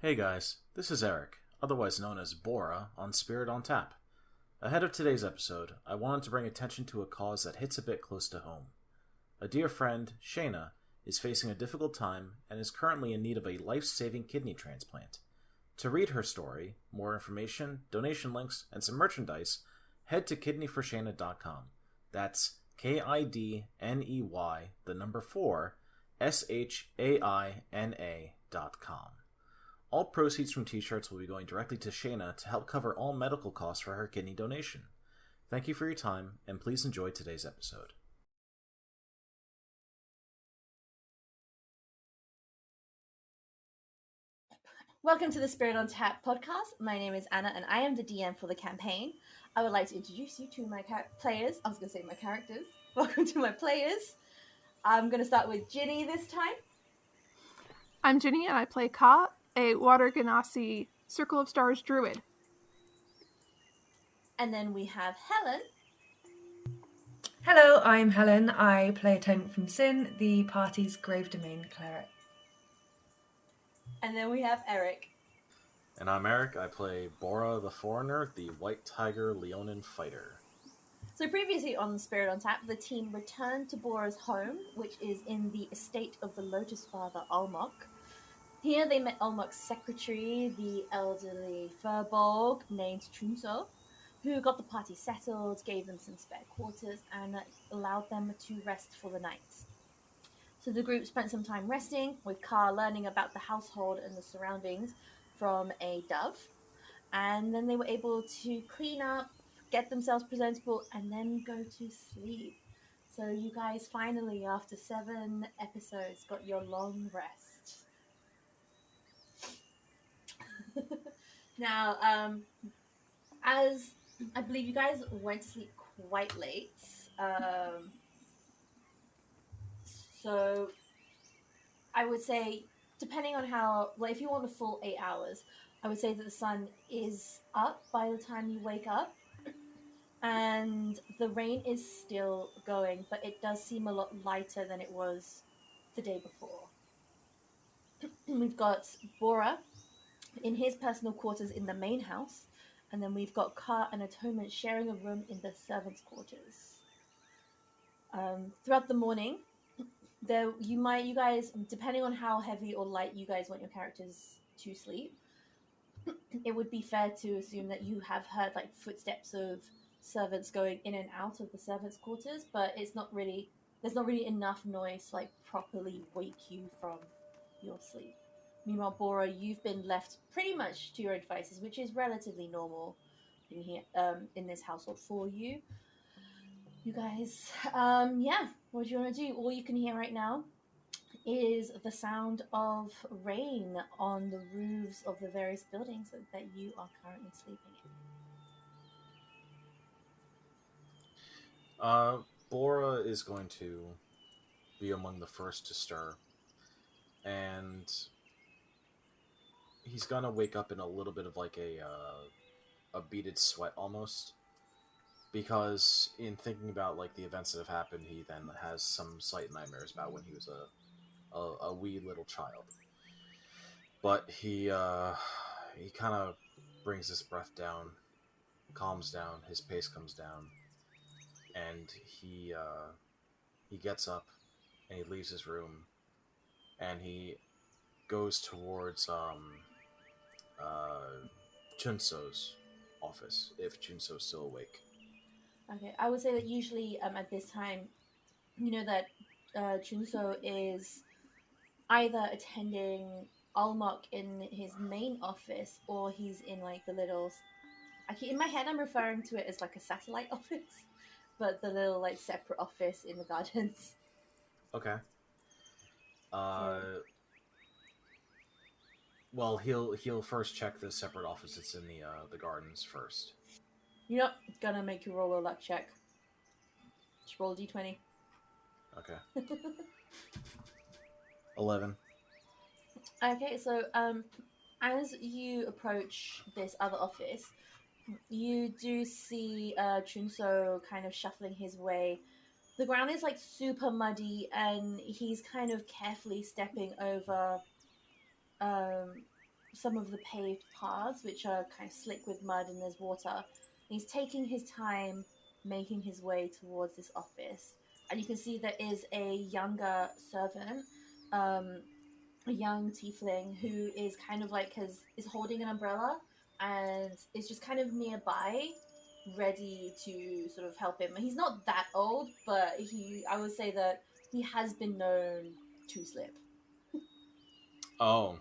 Hey guys, this is Eric, otherwise known as Bora, on Spirit on Tap. Ahead of today's episode, I wanted to bring attention to a cause that hits a bit close to home. A dear friend, Shayna, is facing a difficult time and is currently in need of a life-saving kidney transplant. To read her story, more information, donation links, and some merchandise, head to kidneyforshayna.com. That's KIDNEY, the number 4, SHAINA.com. All proceeds from t-shirts will be going directly to Shayna to help cover all medical costs for her kidney donation. Thank you for your time, and please enjoy today's episode. Welcome to the Spirit on Tap podcast. My name is Anna, and I am the DM for the campaign. I would like to introduce you to my players. I was going to say my characters. Welcome to my players. I'm going to start with Ginny this time. I'm Ginny, and I play Ka, a Water Genasi Circle of Stars druid. And then we have Helen. Hello, I'm Helen. I play Atonement from Sin, the party's Grave Domain cleric. And then we have Eric. And I'm Eric. I play Bora the Foreigner, the White Tiger Leonin fighter. So previously on Spirit on Tap, the team returned to Bora's home, which is in the estate of the Lotus Father, Almok. Here they met Almok's secretary, the elderly Furbolg named Chunso, who got the party settled, gave them some spare quarters, and allowed them to rest for the night. So the group spent some time resting, with Ka learning about the household and the surroundings from a dove. And then they were able to clean up, get themselves presentable, and then go to sleep. So you guys finally, after 7 episodes, got your long rest. Now, as I believe you guys went to sleep quite late, so I would say, depending on how, well, if you want a full 8 hours, I would say that the sun is up by the time you wake up, and the rain is still going, but it does seem a lot lighter than it was the day before. We've got Bora in his personal quarters in the main house, and then we've got Ka and Atonement sharing a room in the servants' quarters. Throughout the morning, you guys, depending on how heavy or light you guys want your characters to sleep, it would be fair to assume that you have heard like footsteps of servants going in and out of the servants' quarters, but there's not really enough noise to like properly wake you from your sleep. Meanwhile, Bora, you've been left pretty much to your own devices, which is relatively normal in here, in this household for you. You guys, what do you want to do? All you can hear right now is the sound of rain on the roofs of the various buildings that you are currently sleeping in. Bora is going to be among the first to stir, and he's gonna wake up in a little bit of like a beaded sweat almost, because in thinking about like the events that have happened, he then has some slight nightmares about when he was a wee little child. But he kind of brings his breath down, calms down, his pace comes down, and he gets up and he leaves his room and he goes towards Chunso's office, if Chunso's still awake. Okay, I would say that usually at this time, you know that Chunso is either attending Almok in his main office, or he's in like the little... in my head, I'm referring to it as like a satellite office, but the little like separate office in the gardens. Okay. Well, he'll first check the separate office that's in the gardens first. You're not gonna make you roll a luck check. Just roll a d20. Okay. 11. Okay, so as you approach this other office, you do see Chunso kind of shuffling his way. The ground is like super muddy, and he's kind of carefully stepping over some of the paved paths, which are kind of slick with mud and there's water. And he's taking his time making his way towards this office. And you can see there is a younger servant, a young tiefling who is kind of like is holding an umbrella and is just kind of nearby, ready to sort of help him. He's not that old, but I would say that he has been known to slip. Oh,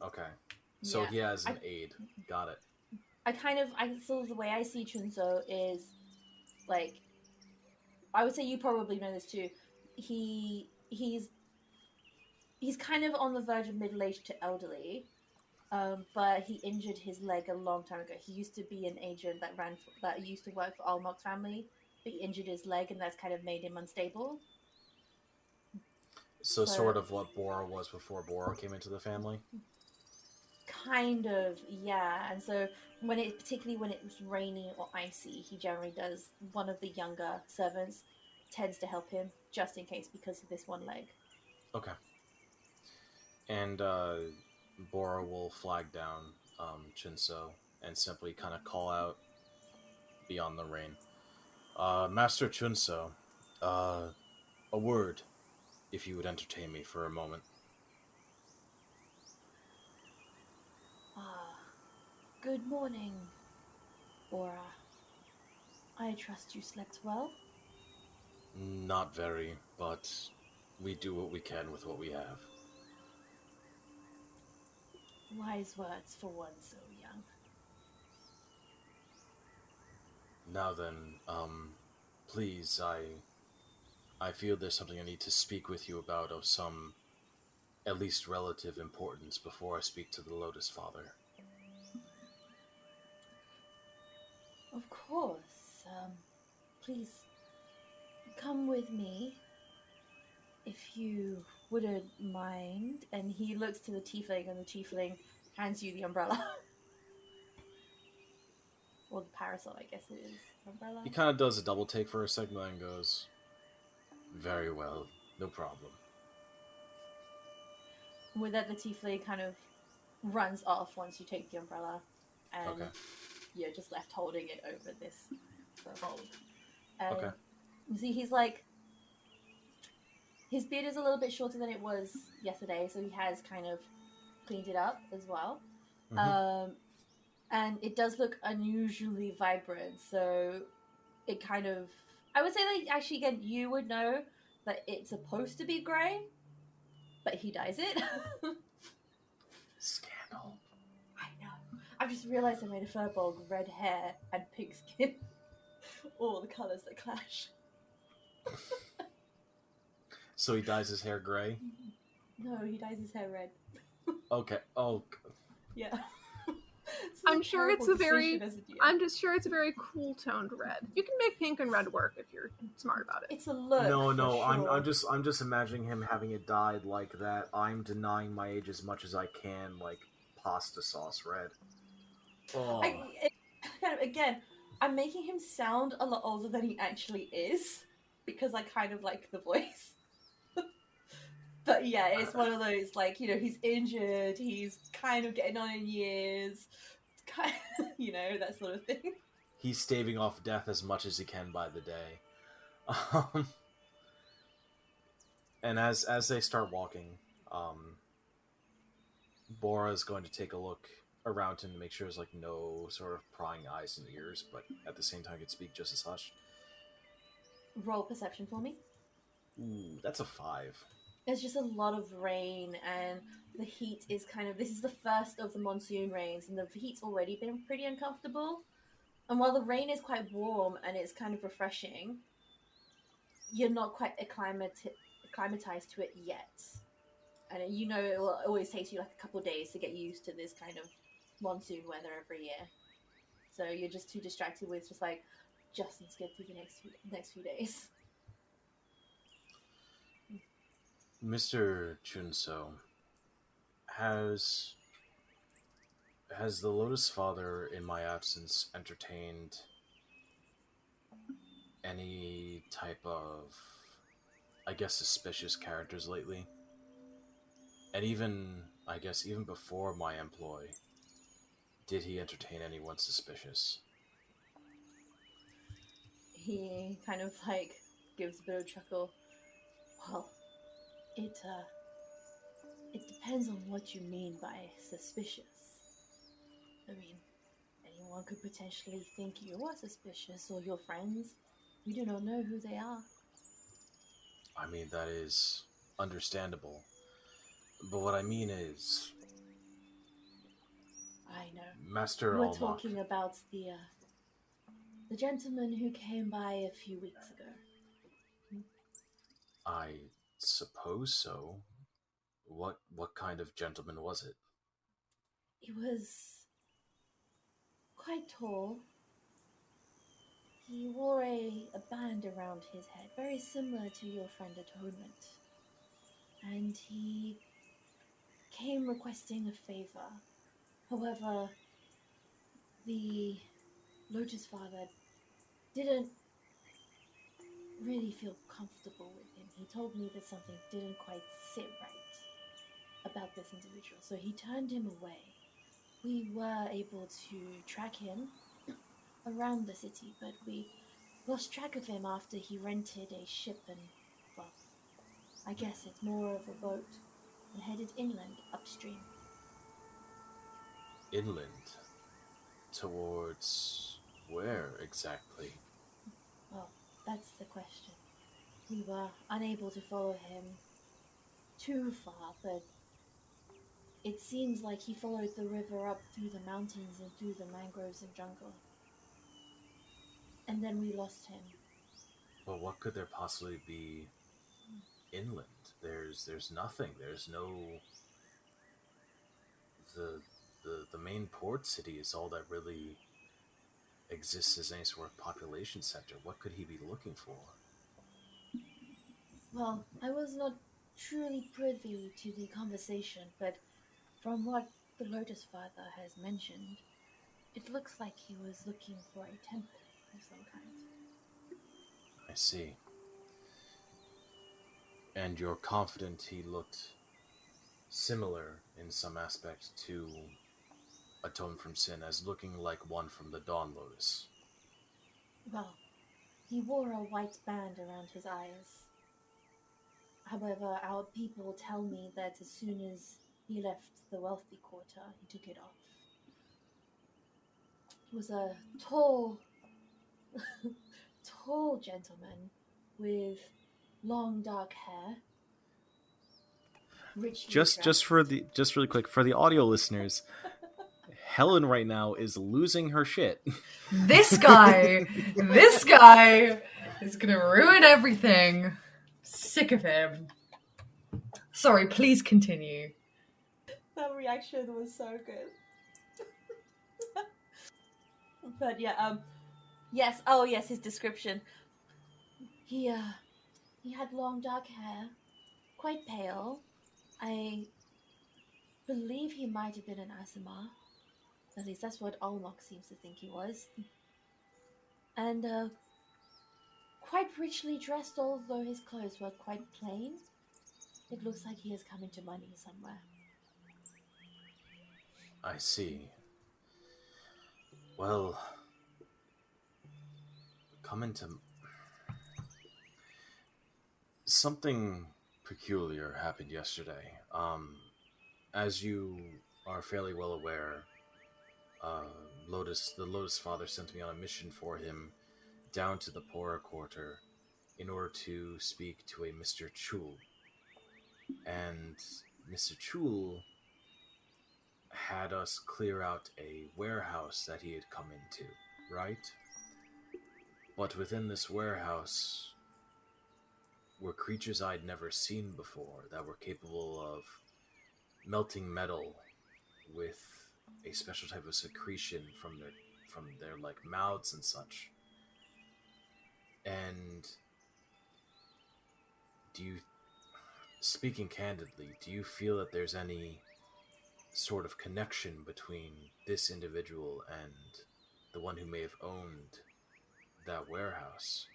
okay. So Yeah. he has an aide. Got it. I sort of the way I see Chunso is like, I would say you probably know this too. He's kind of on the verge of middle age to elderly, but he injured his leg a long time ago. He used to be an agent that used to work for Almok's family, but he injured his leg, and that's kind of made him unstable. So sort of what Bora was before Bora came into the family? Kind of, yeah. And so particularly when it's rainy or icy, he generally does, one of the younger servants tends to help him just in case because of this one leg. Okay. And Bora will flag down Chunso and simply kind of call out beyond the rain. Master Chunso, a word, if you would entertain me for a moment. Good morning, Bora. I trust you slept well? Not very, but we do what we can with what we have. Wise words for one so young. Now then, please, I feel there's something I need to speak with you about of some, at least relative importance before I speak to the Lotus Father. Of course. Please come with me, if you wouldn't mind. And he looks to the tiefling, and the tiefling hands you the umbrella. Or the parasol, I guess it is. Umbrella? He kind of does a double take for a second and goes, very well, no problem. With that, the tiefling kind of runs off once you take the umbrella. And Okay. you're just left holding it over this hold. And Okay. you see, he's like, his beard is a little bit shorter than it was yesterday, so he has kind of cleaned it up as well. Mm-hmm. And it does look unusually vibrant, so it kind of, I would say that actually, again, you would know that it's supposed to be grey, but he dyes it. Scandal. I know. I've just realised I made a furbolg red hair and pig skin. All the colours that clash. So he dyes his hair gray? No, he dyes his hair red. Okay. Oh. Yeah. I'm just sure it's a very cool toned red. You can make pink and red work if you're smart about it. It's a look. No, sure. I'm just imagining him having it dyed like that. I'm denying my age as much as I can, like pasta sauce red. Oh. Again, I'm making him sound a lot older than he actually is because I kind of like the voice. But yeah, it's one of those, like, you know, he's injured, he's kind of getting on in years, kind of, you know, that sort of thing. He's staving off death as much as he can by the day. And as they start walking, Bora is going to take a look around him to make sure there's like no sort of prying eyes and ears, but at the same time can speak just as hushed. Roll perception for me. Ooh, that's a 5. There's just a lot of rain, and the heat is this is the first of the monsoon rains, and the heat's already been pretty uncomfortable. And while the rain is quite warm and it's kind of refreshing, you're not quite acclimatized to it yet. And you know it will always take you like a couple of days to get used to this kind of monsoon weather every year. So you're just too distracted with just like, just let's get through the next few days. Mr. Chunso, has the Lotus Father, in my absence, entertained any type of, I guess, suspicious characters lately? And even I guess even before my employ, did he entertain anyone suspicious? He kind of like gives a bit of a chuckle. Well, it depends on what you mean by suspicious. I mean, anyone could potentially think you are suspicious or your friends. We do not know who they are. I mean, that is understandable. But what I mean is, I know. Master We're Almok, talking about the gentleman who came by a few weeks ago. I suppose so. What kind of gentleman was it? He was quite tall. He wore a band around his head, very similar to your friend Atonement. And he came requesting a favor. However, the Lotus Father didn't really feel comfortable with him. He told me that something didn't quite sit right about this individual, so he turned him away. We were able to track him around the city, but we lost track of him after he rented a ship and, well, I guess it's more of a boat, and headed inland, upstream. Inland? Towards where exactly? Well, that's the question. We were unable to follow him too far, but it seems like he followed the river up through the mountains and through the mangroves and jungle. And then we lost him. But what could there possibly be inland? There's nothing. There's no the main port city is all that really exists as any sort of population center. What could he be looking for? Well, I was not truly privy to the conversation, but from what the Lotus Father has mentioned, it looks like he was looking for a temple of some kind. I see. And you're confident he looked similar in some aspect to Atone from Sin, as looking like one from the Dawn Lotus? Well, he wore a white band around his eyes. However, our people tell me that as soon as he left the wealthy quarter, he took it off. He was a tall, tall gentleman with long dark hair. Just really quick for the audio listeners, Helen right now is losing her shit. This guy is gonna ruin everything. Sick of him. Sorry, please continue. That reaction was so good. But yeah, yes, oh yes, his description. He had long dark hair, quite pale. I believe he might have been an Asimar. At least that's what Almok seems to think he was. And quite richly dressed, although his clothes were quite plain. It looks like he has come into money somewhere. I see. Well, something peculiar happened yesterday. As you are fairly well aware, the Lotus Father sent me on a mission for him down to the poorer quarter in order to speak to a Mr. Chul. And Mr. Chul had us clear out a warehouse that he had come into, right? But within this warehouse were creatures I'd never seen before that were capable of melting metal with a special type of secretion from their like mouths and such. And speaking candidly, do you feel that there's any sort of connection between this individual and the one who may have owned that warehouse?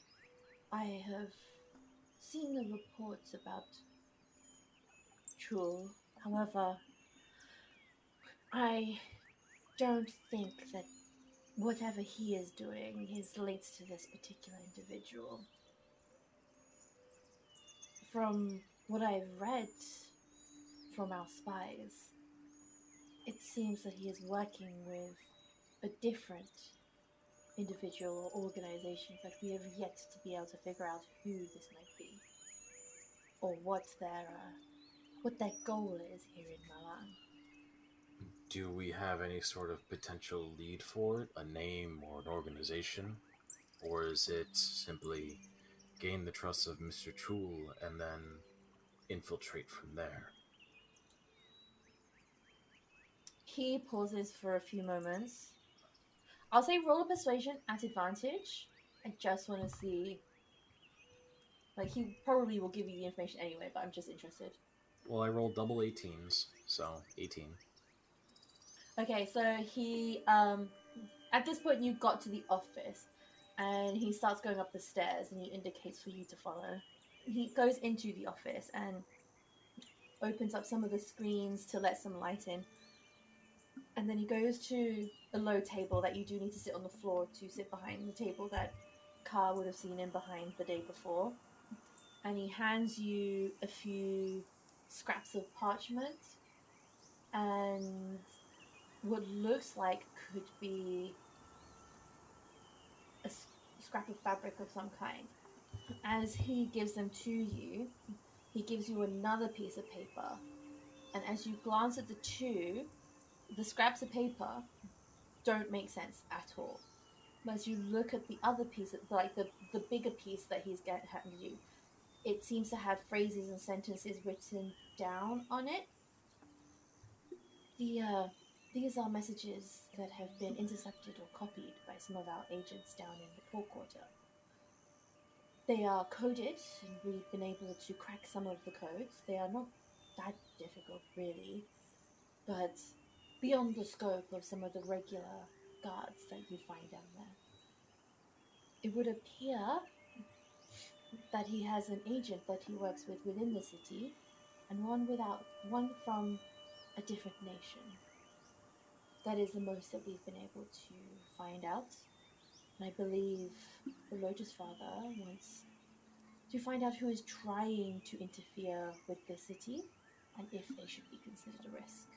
I have seen the reports about Chul. However, I don't think that whatever he is doing is linked to this particular individual. From what I've read from our spies, it seems that he is working with a different individual or organization, but we have yet to be able to figure out who this might be or what their goal is here in Malang. Do we have any sort of potential lead for it, a name or an organization? Or is it simply gain the trust of Mr. Chul and then infiltrate from there? He pauses for a few moments. I'll say roll a persuasion at advantage. I just want to see. Like, he probably will give you the information anyway, but I'm just interested. Well, I rolled double 18s, so 18. Okay, so he, at this point, you got to the office, and he starts going up the stairs, and he indicates for you to follow. He goes into the office and opens up some of the screens to let some light in. And then he goes to a low table that you do need to sit on the floor to sit behind the table that Car would have seen him behind the day before. And he hands you a few scraps of parchment and what looks like could be a scrap of fabric of some kind. As he gives them to you, he gives you another piece of paper. And as you glance at the two, the scraps of paper don't make sense at all. But as you look at the other piece, like the bigger piece that he's handed you, it seems to have phrases and sentences written down on it. These are messages that have been intercepted or copied by some of our agents down in the Port Quarter. They are coded, and we've been able to crack some of the codes. They are not that difficult, really, but beyond the scope of some of the regular guards that you find down there. It would appear that he has an agent that he works with within the city, and one from a different nation. That is the most that we've been able to find out. And I believe the Lotus Father wants to find out who is trying to interfere with the city, and if they should be considered a risk.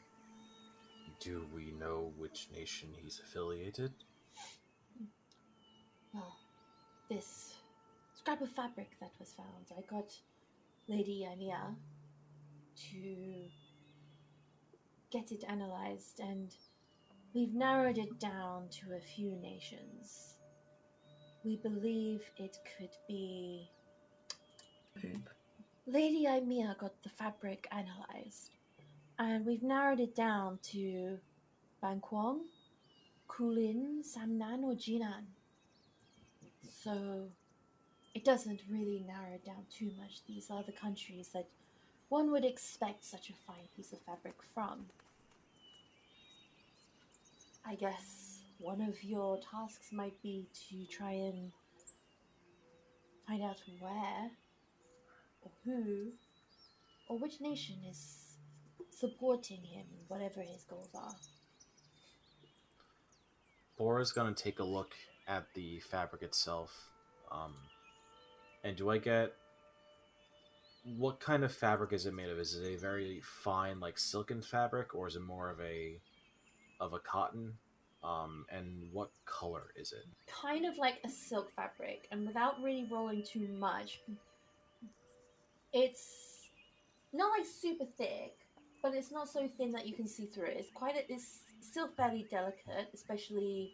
Do we know which nation he's affiliated? Well, this scrap of fabric that was found, I got Lady Ymir to get it analyzed, and we've narrowed it down to a few nations. We believe it could be... Poop. Lady Ymir got the fabric analyzed, and we've narrowed it down to Bangkwang, Kulin, Samnan, or Jinan. So it doesn't really narrow it down too much. These are the countries that one would expect such a fine piece of fabric from. I guess one of your tasks might be to try and find out where or who or which nation is supporting him, whatever his goals are. Bora's gonna take a look at the fabric itself. And do I get... What kind of fabric is it made of? Is it a very fine, like, silken fabric, or is it more of a cotton? And what color is it? Kind of like a silk fabric, and without really rolling too much, it's not like super thick, but it's not so thin that you can see through it. It's still fairly delicate, especially...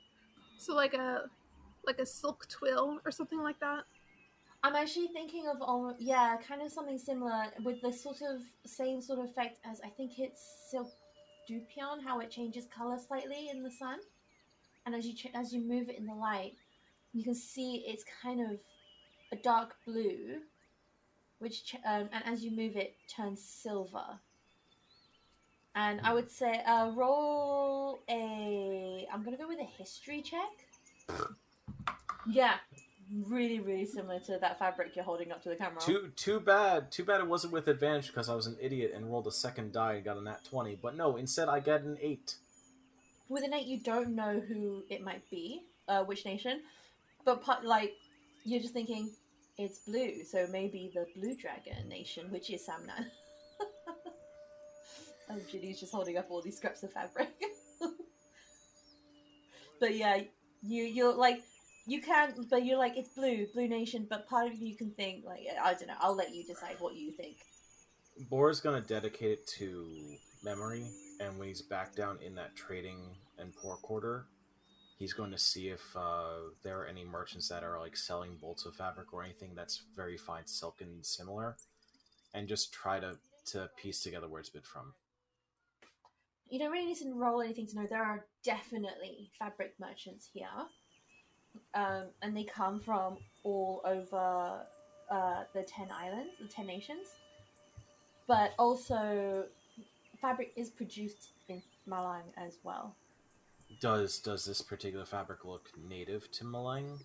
So like a silk twill or something like that? I'm actually thinking of, kind of something similar with the same sort of effect as, I think it's silk dupion, how it changes color slightly in the sun. And as you move it in the light, you can see it's kind of a dark blue, which and as you move it, turns silver. And I would say roll a... I'm going to go with a history check. Yeah, really, really similar to that fabric you're holding up to the camera. Too bad it wasn't with advantage because I was an idiot and rolled a second die and got a nat 20. But no, instead I get an 8. with innate, you don't know who it might be, which nation, but you're just thinking it's blue, so maybe the Blue Dragon Nation, which is Samnan. Oh, Ginny's just holding up all these scraps of fabric. But yeah, you're like, you can't, but you're like, it's Blue Nation, but part of you can think, like, I don't know, I'll let you decide what you think. Bora's gonna dedicate it to memory, and when he's back down in that trading and poor quarter, he's going to see if there are any merchants that are like selling bolts of fabric or anything that's very fine silk and similar, and just try to piece together where it's been from. You don't really need to roll anything to know there are definitely fabric merchants here, and they come from all over the 10 islands, the 10 nations. But also, fabric is produced in Malang as well. Does this particular fabric look native to Malang?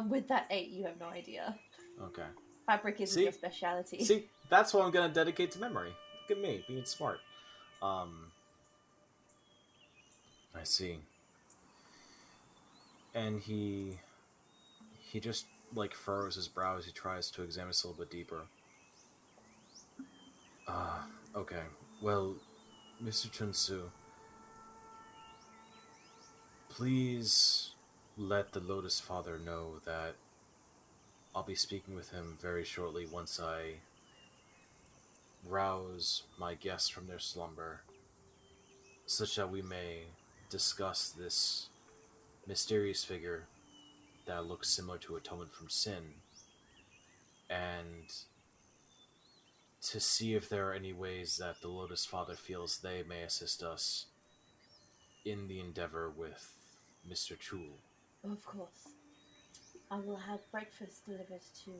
With that 8, you have no idea. Okay. Fabric isn't your speciality. See, that's what I'm gonna dedicate to memory. Look at me, being smart. I see. And he just like furrows his brow as he tries to examine this a little bit deeper. Okay. Well, Mr. Chunsu, please let the Lotus Father know that I'll be speaking with him very shortly once I rouse my guests from their slumber, such that we may discuss this mysterious figure that looks similar to Atonement from Sin, and to see if there are any ways that the Lotus Father feels they may assist us in the endeavor with Mr. Chul. Of course. I will have breakfast delivered to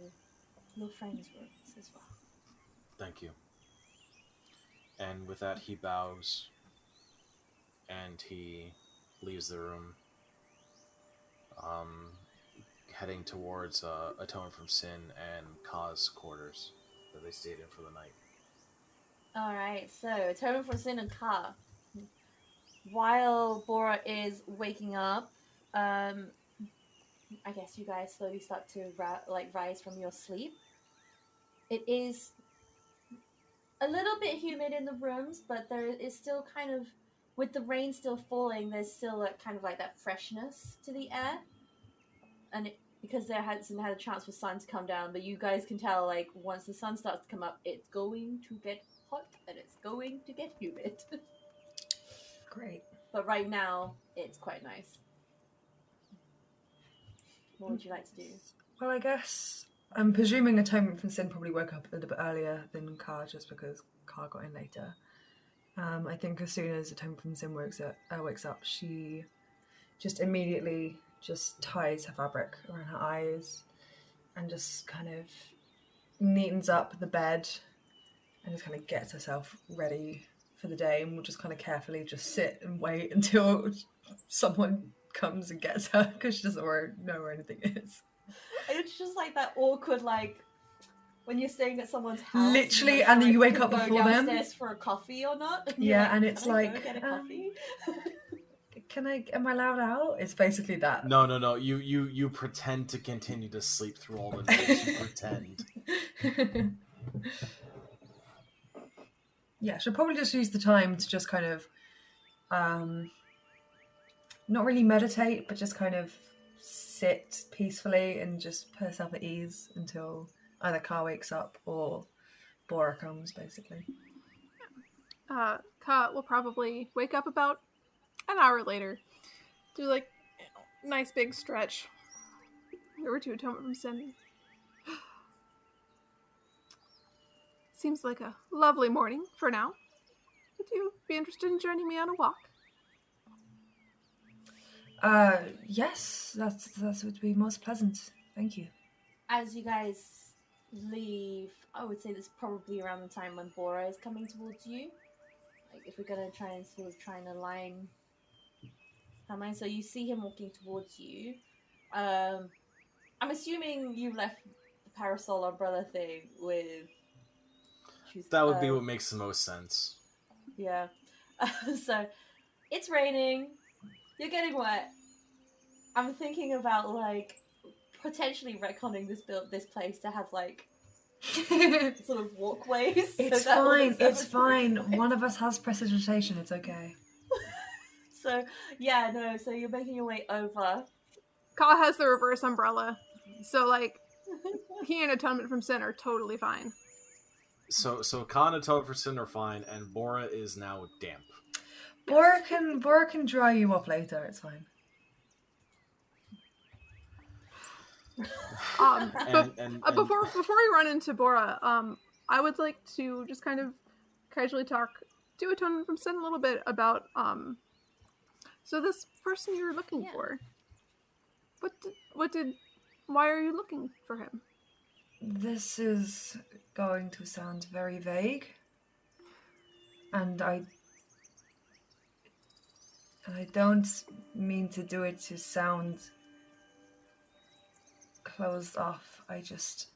your friend's rooms as well. Thank you. And with that, he bows and he leaves the room, heading towards Atonement from Sin and Ka's quarters that they stayed in for the night. Alright, so Atonement from Sin and Ka. While Bora is waking up, I guess you guys slowly start to rise from your sleep. It is a little bit humid in the rooms, but there is still kind of, with the rain still falling, there's still kind of like that freshness to the air. And because there hasn't had a chance for sun to come down, but you guys can tell, like, once the sun starts to come up, it's going to get hot and it's going to get humid. Great. But right now, it's quite nice. What would you like to do? Well, I guess I'm presuming Atonement from Sin probably woke up a little bit earlier than Ka, just because Ka got in later. I think as soon as Atonement from Sin wakes up, she just immediately just ties her fabric around her eyes and just kind of neatens up the bed and just kind of gets herself ready for the day, and will just kind of carefully just sit and wait until someone comes and gets her, because she doesn't know where anything is. It's just like that awkward, like, when you're staying at someone's house. Literally, and then you wake up go before them. downstairs for a coffee or not. And Yeah, and it's can I go like, get a coffee? Am I allowed out? It's basically that. No. You pretend to continue to sleep through all the nights. You pretend. Yeah, she'll probably just use the time to just kind of, not really meditate, but just kind of sit peacefully and just put herself at ease until either Ka wakes up or Bora comes, basically. Ka will probably wake up about an hour later, do like nice big stretch. Over to Atonement from Sin. Seems like a lovely morning for now. Would you be interested in joining me on a walk? Yes, that would be most pleasant. Thank you. As you guys leave, I would say this is probably around the time when Bora is coming towards you. Like, if we're gonna try and align timeline. So you see him walking towards you. I'm assuming you left the parasol umbrella thing with. That would be what makes the most sense. Yeah. So it's raining. You're getting wet. I'm thinking about like potentially retconning this place to have like sort of walkways. It's so that all the fine. It's servants fine. can- One of us has precipitation. It's okay. So yeah, no. So you're making your way over. Ka has the reverse umbrella, so like he and Atonement from Sin are totally fine. So Khan and Toad for Sin are fine, and Bora is now damp. Bora can dry you up later. It's fine. Before we run into Bora, I would like to just kind of casually talk to Atonement from Sin a little bit about so this person you're looking for. Why are you looking for him? This is going to sound very vague, and I don't mean to do it to sound closed off. I just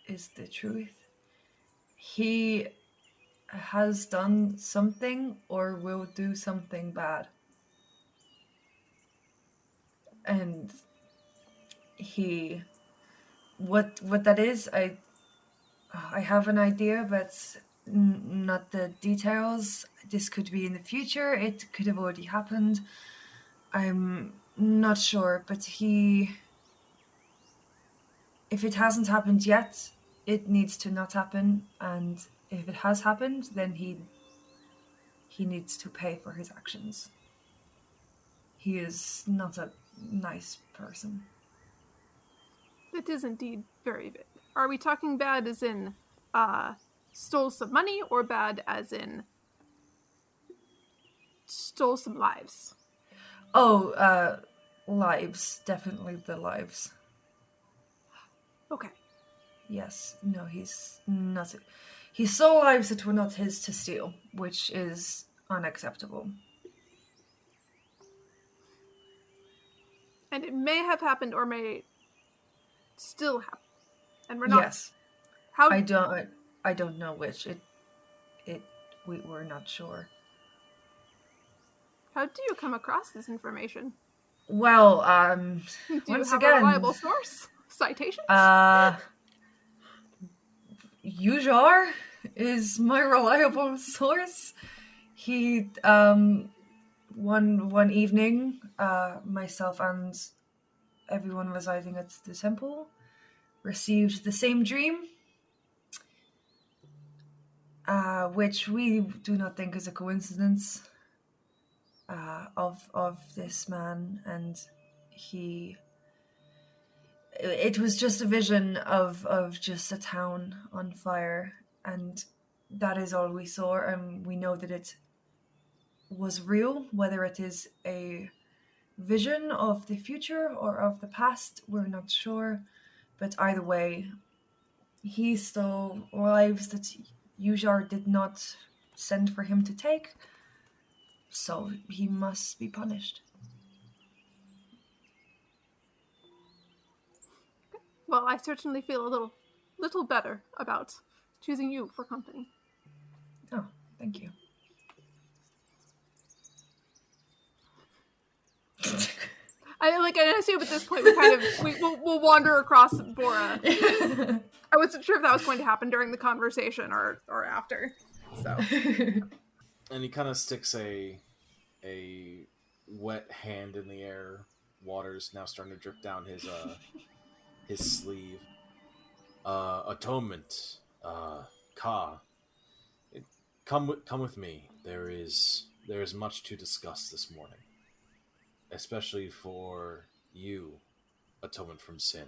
is the truth. He has done something or will do something bad. And he what that is, I have an idea, but not the details. This could be in the future. It could have already happened. I'm not sure, but if it hasn't happened yet, it needs to not happen, and if it has happened, then he needs to pay for his actions. He is not a nice person. That is indeed very bad. Are we talking bad as in stole some money, or bad as in stole some lives? Oh, lives. Definitely the lives. Okay. Yes. No, he's not. He stole lives that were not his to steal, which is unacceptable. And it may have happened or may still happen. And we're not. Yes. How I don't know which. We're not sure. How do you come across this information? Well, Do once you have again, a reliable source? Citations? Ujar is my reliable source. He one evening, myself and everyone residing at the temple received the same dream, which we do not think is a coincidence, of this man, and it was just a vision of just a town on fire, and that is all we saw, and we know that it was real. Whether it is a vision of the future or of the past, we're not sure, but either way, he stole lives that Ujar did not send for him to take, so he must be punished. Well, I certainly feel a little better about choosing you for company. Oh, thank you. I assume at this point we'll wander across Bora. I wasn't sure if that was going to happen during the conversation or after. So. And he kind of sticks a wet hand in the air. Water's now starting to drip down his sleeve. Atonement, Ka, come with me. There is much to discuss this morning, especially for you, Atonement from Sin.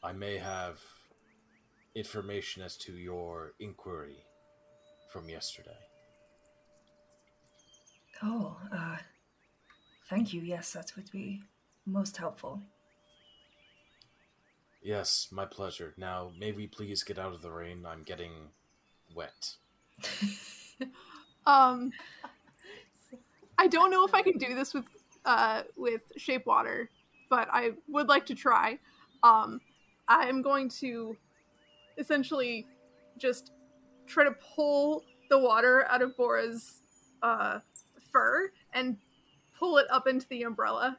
I may have information as to your inquiry from yesterday. Oh, thank you. Yes, that would be most helpful. Yes, my pleasure. Now, may we please get out of the rain? I'm getting wet. I don't know if I can do this with shape water, but I would like to try. I'm going to essentially just try to pull the water out of Bora's fur and pull it up into the umbrella.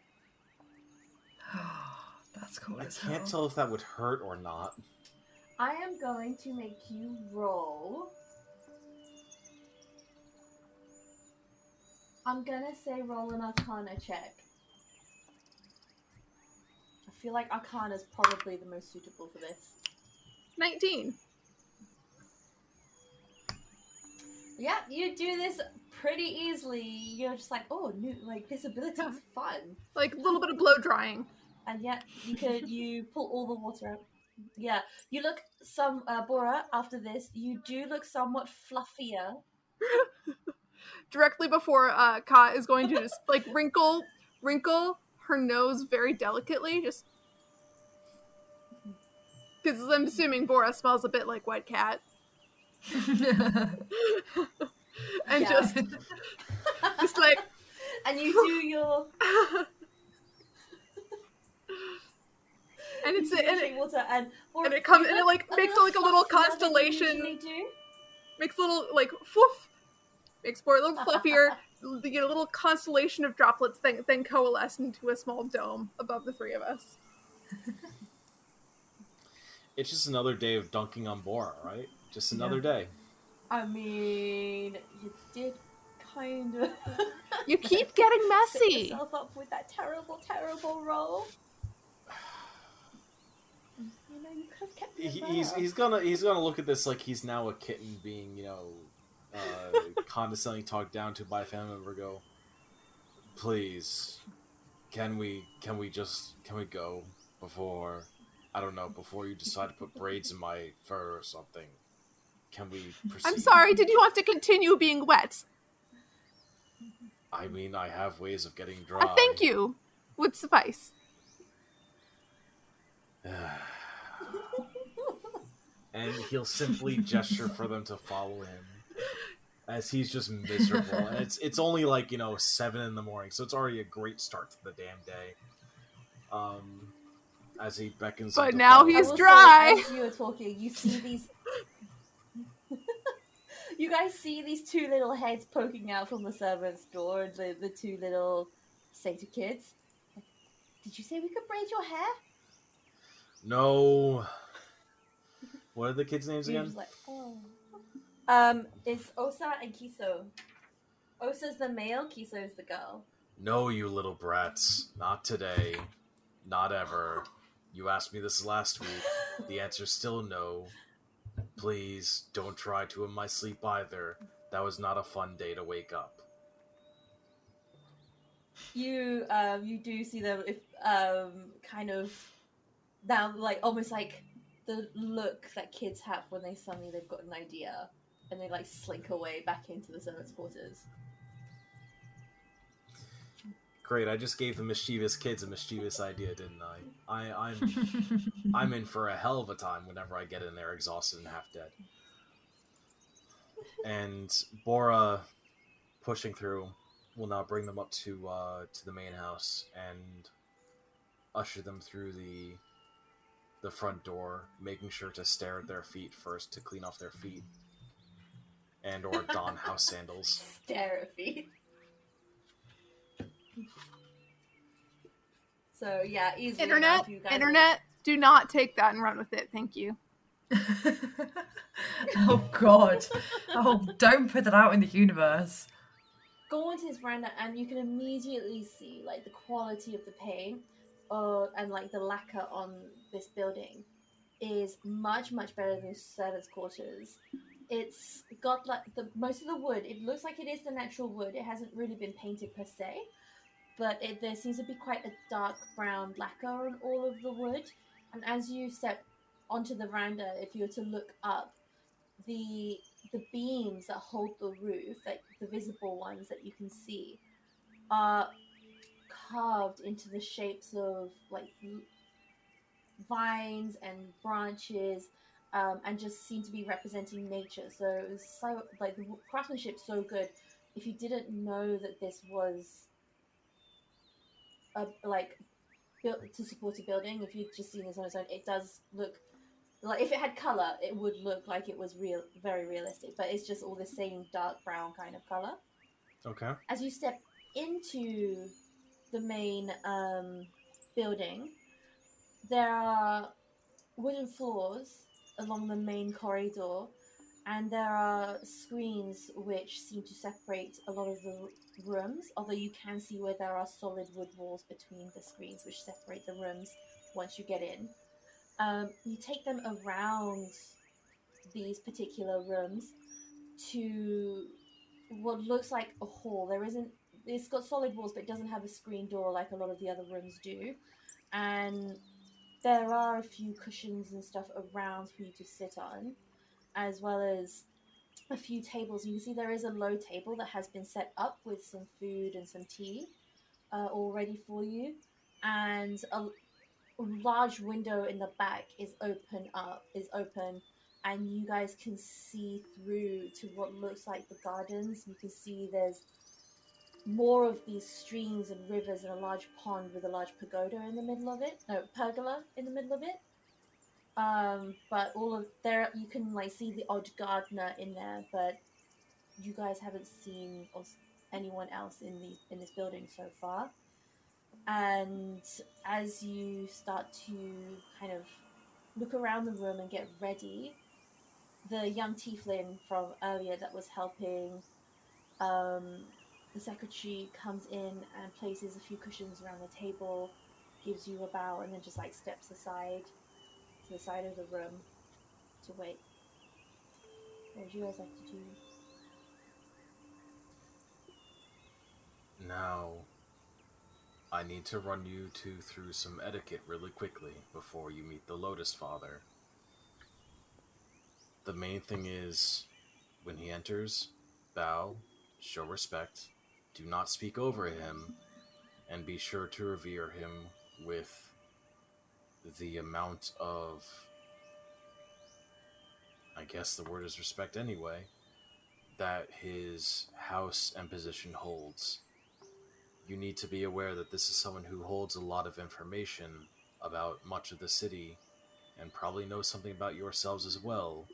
That's cool I as can't hell. tell if that would hurt or not. I am going to make you roll. I'm gonna say roll an Arcana check. I feel like Arcana is probably the most suitable for this. 19. Yeah, you do this pretty easily. You're just like, oh, new, like this ability is fun, Like a little bit of blow drying. and yet you pull all the water out. Yeah, you look Bora. After this, you do look somewhat fluffier. Directly before Ka is going to just like wrinkle her nose very delicately, just because I'm assuming Bora smells a bit like wet cat. And Yeah. just like and you do your and it's you do your water and it comes and it like makes like a little fluffier than you constellation. usually do. Makes a little like woof. Makes Bora a little fluffier. You get a little constellation of droplets then coalesce into a small dome above the three of us. It's just another day of dunking on Bora, right? Just another day. I mean, you did kind of. You keep getting Set messy. yourself up with that terrible, terrible roll. You know, you could have kept it He's gonna look at this like he's now a kitten being, condescendingly talked down to by a family member. Go, please, can we go before, I don't know, before you decide to put braids in my fur or something? Can we proceed? I'm sorry, did you want to continue being wet? I mean, I have ways of getting dry. Thank you would suffice. And he'll simply gesture for them to follow him, as he's just miserable. And it's only like 7 in the morning, so it's already a great start to the damn day. As he beckons. But them to now follow he's him. dry. As you were talking, you see these. You guys see these two little heads poking out from the servant's door, the two little satyr kids. Like, did you say we could braid your hair? No. What are the kids' names You're again? just like, it's Osa and Kiso. Osa's the male, Kiso's the girl. No, you little brats. Not today. Not ever. You asked me this last week. The answer's still no. Please, don't try to in my sleep either. That was not a fun day to wake up. You do see them kind of now, like almost like the look that kids have when they've got an idea, and they like slink away back into the servants' quarters. Great, I just gave the mischievous kids a mischievous idea, didn't I? I'm in for a hell of a time whenever I get in there exhausted and half dead. And Bora, pushing through, will now bring them up to the main house and usher them through the front door, making sure to stare at their feet first to clean off their feet, and or don house sandals. Stare at feet. So yeah, easily enough, you guys Internet, do not take that and run with it. Thank you. Oh god. Oh, don't put that out in the universe. go onto his veranda and you can immediately see like the quality of the paint and like the lacquer on this building is much better than servants' quarters. It's got like most of the wood. It looks like it is the natural wood. It hasn't really been painted per se, but there seems to be quite a dark brown lacquer on all of the wood. And as you step onto the veranda, if you were to look up, the beams that hold the roof, like the visible ones that you can see, are carved into the shapes of like vines and branches, and just seem to be representing nature. So it was so like the craftsmanship so good. If you didn't know that this was like built to support a building, if you'd just seen this on its own, it does look like if it had color, it would look like it was real, very realistic. But it's just all the same dark brown kind of color. Okay. As you step into the main building, there are wooden floors along the main corridor, and there are screens which seem to separate a lot of the rooms, although you can see where there are solid wood walls between the screens which separate the rooms once you get in. You take them around these particular rooms to what looks like a hall. There isn't. It's got solid walls, but it doesn't have a screen door like a lot of the other rooms do. And there are a few cushions and stuff around for you to sit on, as well as a few tables. You can see there is a low table that has been set up with some food and some tea all ready for you, and a large window in the back is open, and you guys can see through to what looks like the gardens. You can see there's more of these streams and rivers and a large pond with a large pagoda in the middle of it. No, pergola in the middle of it. But all of there, you can like see the odd gardener in there, but you guys haven't seen anyone else in this building so far. And as you start to kind of look around the room and get ready, the young tiefling from earlier that was helping the secretary comes in and places a few cushions around the table, gives you a bow, and then just like steps aside to the side of the room to wait. What would you guys like to do? Now, I need to run you two through some etiquette really quickly before you meet the Lotus Father. The main thing is, when he enters, bow, show respect, do not speak over him, and be sure to revere him with the amount of, I guess the word is respect anyway, that his house and position holds. You need to be aware that this is someone who holds a lot of information about much of the city and probably knows something about yourselves as well,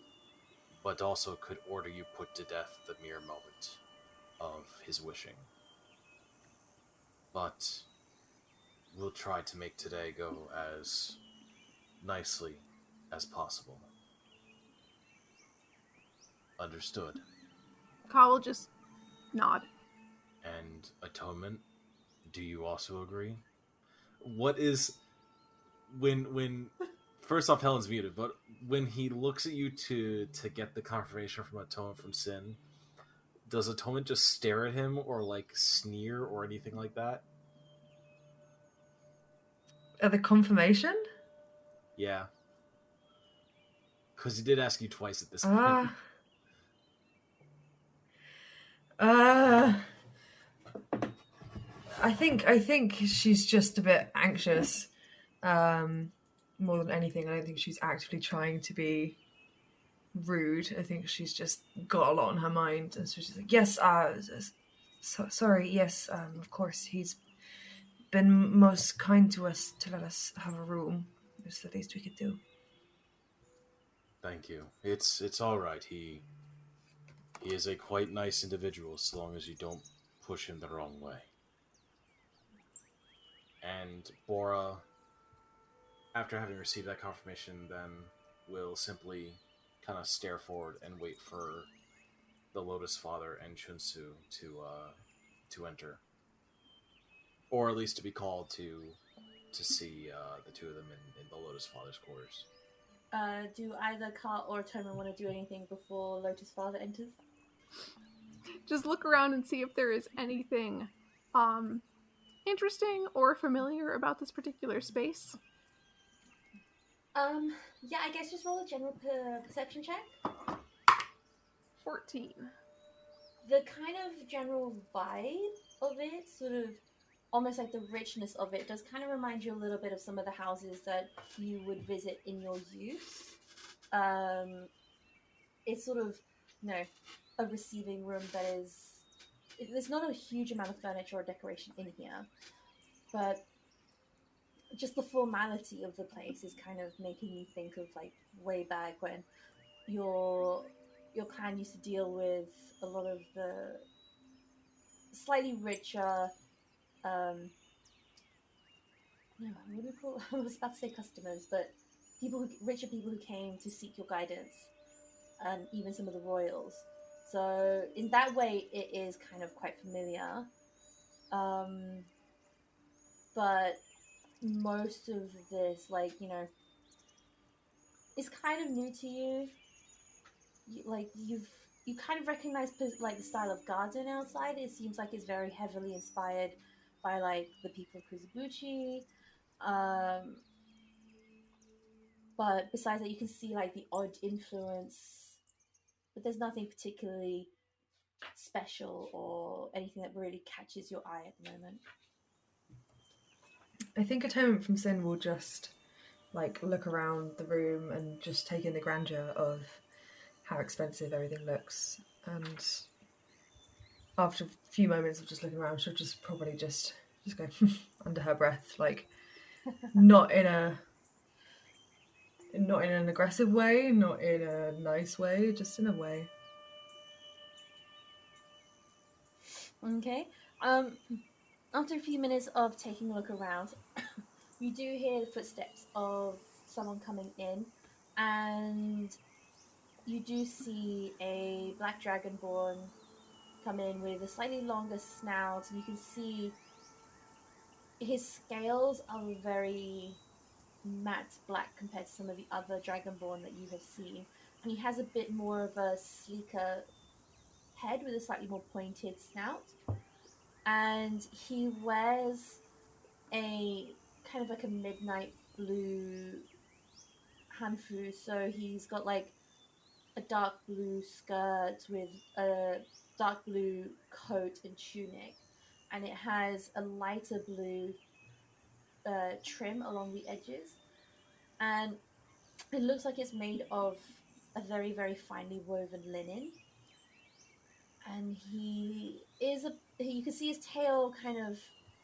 but also could order you put to death the mere moment of his wishing. But we'll try to make today go as nicely as possible. Understood. Ka will just nod. And atonement, do you also agree? What is when first off, Helen's muted, but when he looks at you to get the confirmation from atonement from sin, does atonement just stare at him or like sneer or anything like that? The confirmation? Yeah, because he did ask you twice at this point. I think she's just a bit anxious, more than anything. I don't think she's actively trying to be rude. I think she's just got a lot on her mind, and so she's like, "Yes, sorry, yes, of course, he's been most kind to us to let us have a room. It's the least we could do." Thank you. It's all right. He is a quite nice individual, so long as you don't push him the wrong way. And Bora, after having received that confirmation, then will simply kind of stare forward and wait for the Lotus Father and Chunsu to enter, or at least to be called to see the two of them in the Lotus Father's quarters. Do either Ka or Toma want to do anything before Lotus Father enters? Just look around and see if there is anything interesting or familiar about this particular space. Yeah, I guess just roll a general perception check. 14. The kind of general vibe of it, sort of almost like the richness of it, does kind of remind you a little bit of some of the houses that you would visit in your youth. It's sort of, a receiving room that is... There's not a huge amount of furniture or decoration in here, but just the formality of the place is kind of making me think of like way back when your clan used to deal with a lot of the slightly richer. No, what do we call? I was about to say customers, but richer people who came to seek your guidance, and even some of the royals. So in that way, it is kind of quite familiar. But most of this, like, is kind of new to you. You kind of recognize like the style of garden outside. It seems like it's very heavily inspired by like the people of Kuzubuchi. Um, but besides that, you can see like the odd influence, but there's nothing particularly special or anything that really catches your eye at the moment. I think Atonement from Sin will just like look around the room and just take in the grandeur of how expensive everything looks. And after a few moments of just looking around, she'll just probably just go under her breath, like not in an aggressive way, not in a nice way, just in a way. Okay. After a few minutes of taking a look around, you do hear the footsteps of someone coming in, and you do see a black dragonborn come in with a slightly longer snout, and you can see his scales are very matte black compared to some of the other dragonborn that you have seen, and he has a bit more of a sleeker head with a slightly more pointed snout, and he wears a kind of like a midnight blue hanfu. So he's got like a dark blue skirt with a dark blue coat and tunic, and it has a lighter blue trim along the edges, and it looks like it's made of a very, very finely woven linen. And you can see his tail kind of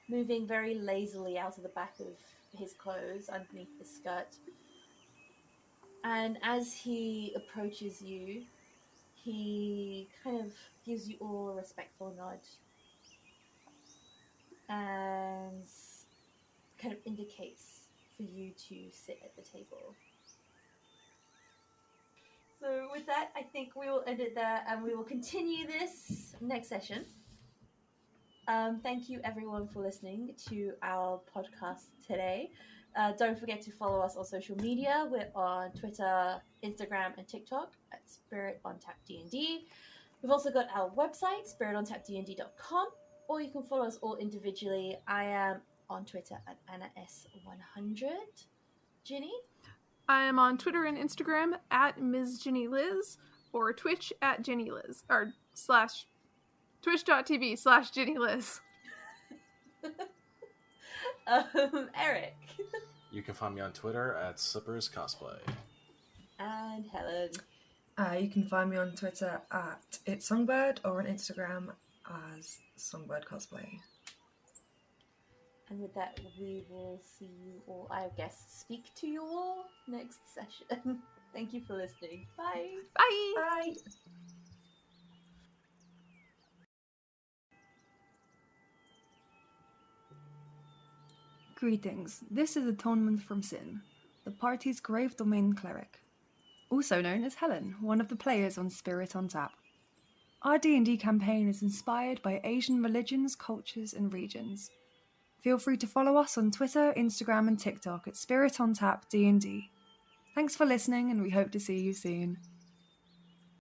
moving very lazily out of the back of his clothes underneath the skirt. And as he approaches you, he kind of gives you all a respectful nod and kind of indicates for you to sit at the table. So with that, I think we will end it there, and we will continue this next session. Thank you everyone for listening to our podcast today. Don't forget to follow us on social media. We're on Twitter, Instagram, and TikTok at Spirit on Tap D&D. We've also got our website, spiritontapdnd.com, or you can follow us all individually. I am on Twitter at AnnaS100. Ginny? I am on Twitter and Instagram at Ms. Ginny Liz, or Twitch at Ginny Liz, or slash twitch.tv/Ginny Liz. Eric? You can find me on Twitter at Slippers Cosplay. And Helen? You can find me on Twitter at It's Songbird or on Instagram as Songbird Cosplay. And with that, we will see you all, I guess, speak to you all next session. Thank you for listening. Bye. Bye! Bye! Greetings, this is Atonement from Sin, the party's Grave Domain cleric, also known as Helen, one of the players on Spirit on Tap. Our D&D campaign is inspired by Asian religions, cultures, and regions. Feel free to follow us on Twitter, Instagram, and TikTok at Spirit on Tap D&D. Thanks for listening, and we hope to see you soon.